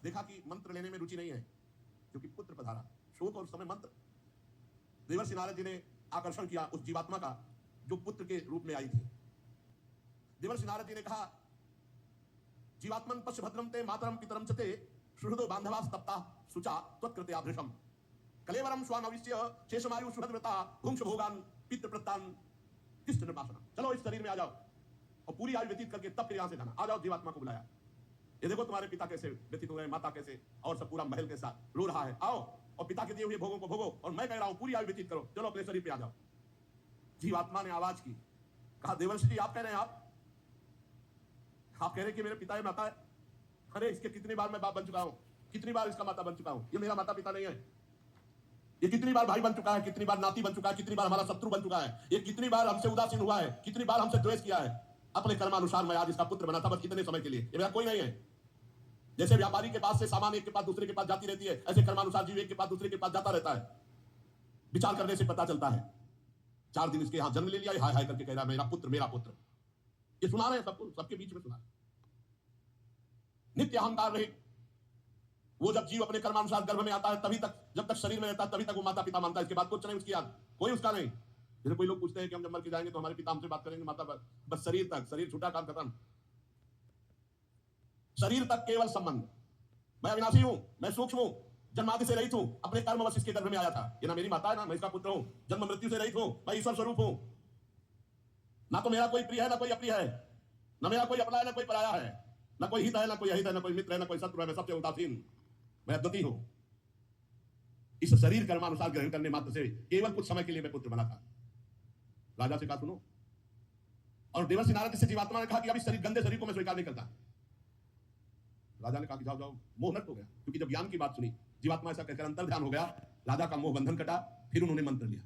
देखा कि मंत्र लेने में रुचि नहीं है, क्योंकि पुत्र पधारा। शोक और उस समय मंत्र। देवर्षि नारद जी ने आकर्षण किया उस जीवात्मा का जो पुत्र के रूप में आई थी। देवर्षि नारद जी ने कहा, जीवात्मन पश्य भद्रम ते मातरम पितरम च ते सुहृदो बांधवा तप्ता सुचा त्वत्कृते आदृशम कलेवरम स्वामविष्य शेषमायु सुभद्रता भुंक्ष भोगान पितृ प्रत्तान किष्ट निर्वासना। चलो इस शरीर में आ जाओ और पूरी आयु व्यतीत करके तब फिर यहां से जाना। आ जाओ, जीवात्मा को बुलाया। ये देखो तुम्हारे पिता कैसे व्यतीत हो रहे, माता कैसे, और सब पूरा महल के साथ रो रहा है। आओ और पिता के दिए हुए भोगों को भोगो, और मैं कह रहा हूं पूरी आयु व्यतीत करो। चलो अपने शरीर पे आ जाओ। जीवात्मा ने आवाज की, कहा, देवर्षि जी आप कह रहे हैं, आप कह रहे हैं कि मेरे पिता है, माता है? अरे इसके कितनी बार मैं बाप बन चुका हूं, कितनी बार इसका माता बन चुका हूं। ये मेरा माता पिता नहीं है। ये कितनी बार भाई बन चुका है, कितनी बार नाती बन चुका है, कितनी बार हमारा शत्रु बन चुका है। ये कितनी बार हमसे उदासीन हुआ है, कितनी बार हमसे द्वेष किया है। अपने कर्मानुसार मैं आज इसका पुत्र बना था, बस इतने समय के लिए। ये मेरा कोई नहीं है। जैसे व्यापारी के पास से सामान एक के पास दूसरे के पास जाती रहती है, ऐसे कर्मानुसार जीव एक के पास दूसरे के पास जाता रहता है। विचार करने से पता चलता है। 4 दिन इसके यहां जन्म ले लिया, हाय हाय करके कह रहा है मेरा पुत्र, मेरा पुत्र। ये सुना रहे हैं सबको, सबके बीच में सुना। नित्य अहंकार रहित वो जब जीव अपने कर्मानुसार गर्भ में आता है तभी तक, जब तक शरीर में रहता है तभी तक वो माता पिता मानता है। इसके बाद कुछ नहीं उसकी याद, कोई उसका नहीं। जैसे कोई लोग पूछते हैं कि हम जब मर के जाएंगे तो हमारे पिता हमसे बात करेंगे, माता बस शरीर तक, शरीर छूटा काम खत्म। शरीर तक केवल संबंध। मैं अविनाशी हूं, मैं सूक्ष्म हूं, जन्मादि से रहित हूं, अपने कर्मवश इसके गर्भ में आया था। ये ना मेरी माता है, ना मैं इसका पुत्र हूं, जन्म मृत्यु से रहित हूं, मैं ईश्वर स्वरूप हूं। ना तो मेरा कोई प्रिय है, ना कोई अप्रिय है, ना मेरा कोई अपना है, ना कोई पराया है, ना कोई हित है, ना कोई अहित है, ना कोई मित्र है, ना कोई शत्रु है। मैं सबसे उदासीन, मैं अद्वितीय हूं। इस शरीर कर्मानुसार ग्रहण करने मात्र से केवल कुछ समय के लिए मैं पुत्र बना था। राजा से कहा सुनो, और देवर्षि नारद से जीवात्मा ने कहा कि अब इस शरीर, गंदे शरीर को मैं स्वीकार नहीं करता। राजा ने कहा कि जाओ जाओ। मोह नष्ट हो गया, क्योंकि जब ज्ञान की बात सुनी, जीवात्मा ऐसा कहकर अंतर ध्यान हो गया। राजा का मोह बंधन कटा, फिर उन्होंने मंत्र लिया।